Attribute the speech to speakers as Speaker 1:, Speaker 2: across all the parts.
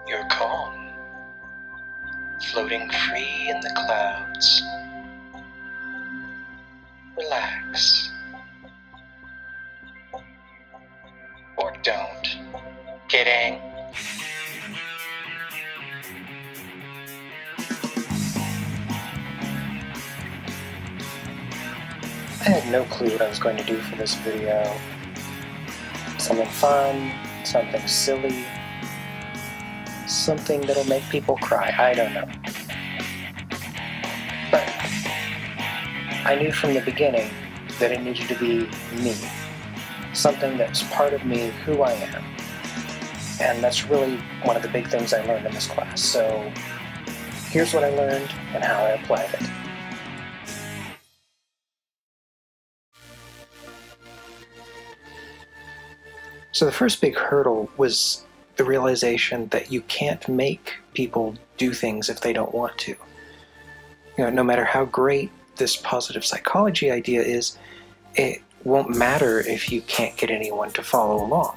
Speaker 1: You're calm, floating free in the clouds. Relax. Or don't. Kidding. I had no clue what I was going to do for this video. Something fun, something silly, something that'll make people cry, I don't know. But I knew from the beginning that it needed to be me. Something that's part of me, who I am. And that's really one of the big things I learned in this class. So here's what I learned and how I applied it. So the first big hurdle was the realization that you can't make people do things if they don't want to. You know, no matter how great this positive psychology idea is, it won't matter if you can't get anyone to follow along.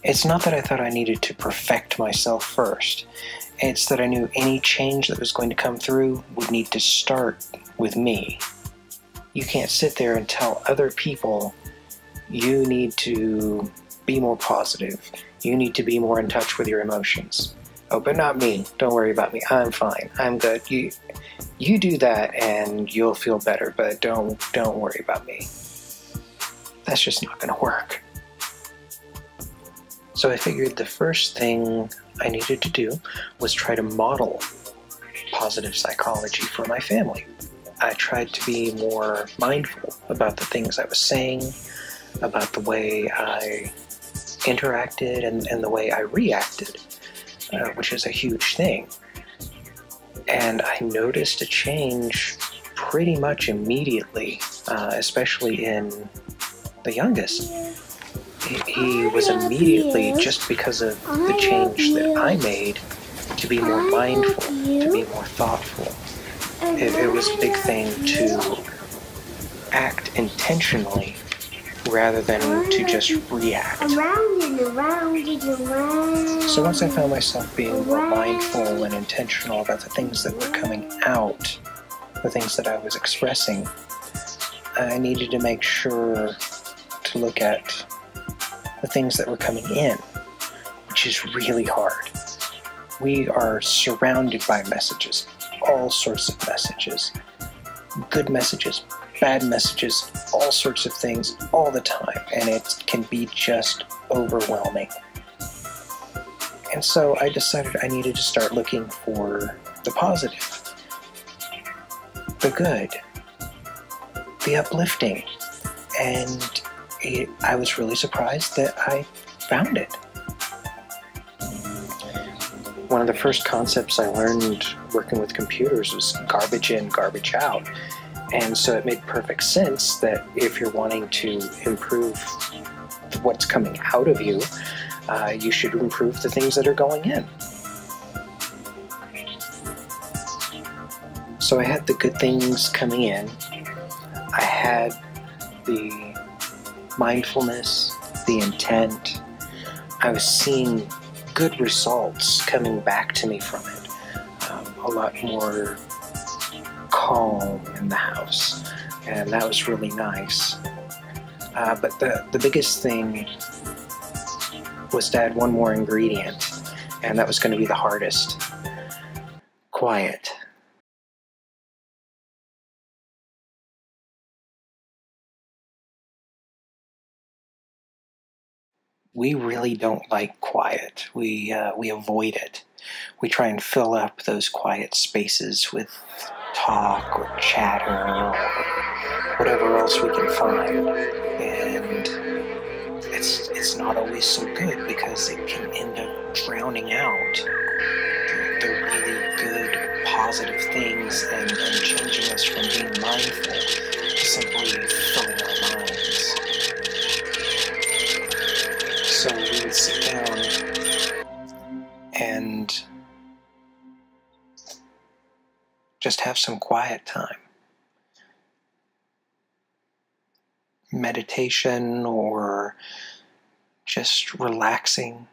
Speaker 1: It's not that I thought I needed to perfect myself first. It's that I knew any change that was going to come through would need to start with me. You can't sit there and tell other people you need to be more positive. You need to be more in touch with your emotions. Oh, but not me. Don't worry about me. I'm fine. I'm good. You do that and you'll feel better, but don't worry about me. That's just not going to work. So I figured the first thing I needed to do was try to model positive psychology for my family. I tried to be more mindful about the things I was saying, about the way I interacted and the way I reacted, which is a huge thing. And I noticed a change pretty much immediately, especially in the youngest. He was immediately, just because of the change that I made, to be more mindful, to be more thoughtful. It was a big thing to act intentionally rather than to just react. So once I found myself being more mindful and intentional about the things that were coming out, the things that I was expressing, I needed to make sure to look at the things that were coming in, which is really hard. We are surrounded by messages, all sorts of messages, good messages, bad messages, all sorts of things all the time, and it can be just overwhelming. And so I decided I needed to start looking for the positive, the good, the uplifting, and I was really surprised that I found it. One of the first concepts I learned working with computers was garbage in, garbage out. And so it made perfect sense that if you're wanting to improve what's coming out of you, you should improve the things that are going in. So I had the good things coming in. I had the mindfulness, the intent. I was seeing good results coming back to me from it. A lot more calm in the house, and that was really nice. But the biggest thing was to add one more ingredient, and that was going to be the hardest. Quiet. We really don't like quiet. We avoid it. We try and fill up those quiet spaces with talk or chatter or whatever else we can find. And it's not always so good because it can end up drowning out the really good, positive things and changing us from being mindful to simply filling our minds. So we would sit down and just have some quiet time. meditation or just relaxing,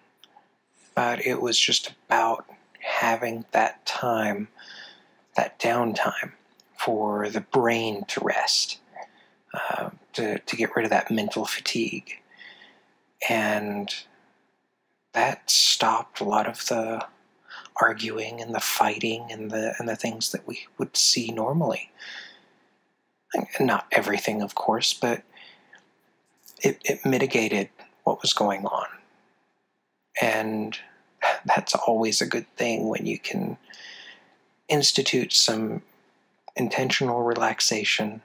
Speaker 1: but it was just about having that time, that downtime for the brain to rest, to get rid of that mental fatigue. And that stopped a lot of the arguing and the fighting and the things that we would see normally. Not everything, of course, but it mitigated what was going on. And that's always a good thing when you can institute some intentional relaxation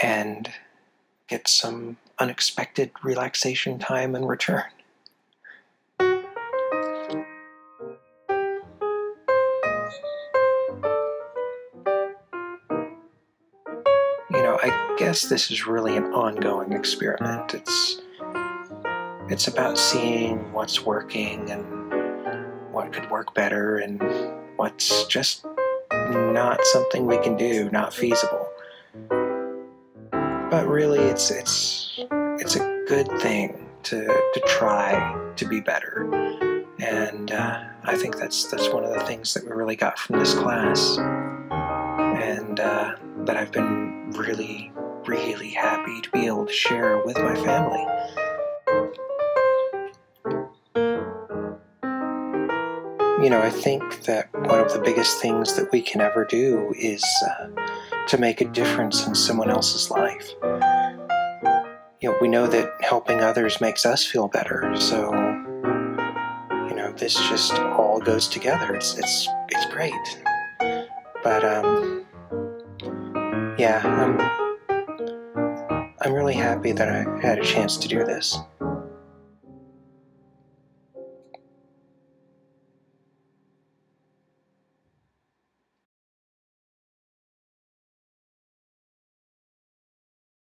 Speaker 1: and get some unexpected relaxation time in return. I guess this is really an ongoing experiment. It's about seeing what's working and what could work better and what's just not something we can do, not feasible. But really, it's a good thing to try to be better. And I think that's one of the things that we really got from this class, and that I've been really, really happy to be able to share with my family. I think that one of the biggest things that we can ever do is to make a difference in someone else's life. We know that helping others makes us feel better, so this just all goes together. It's great. But yeah, I'm really happy that I had a chance to do this.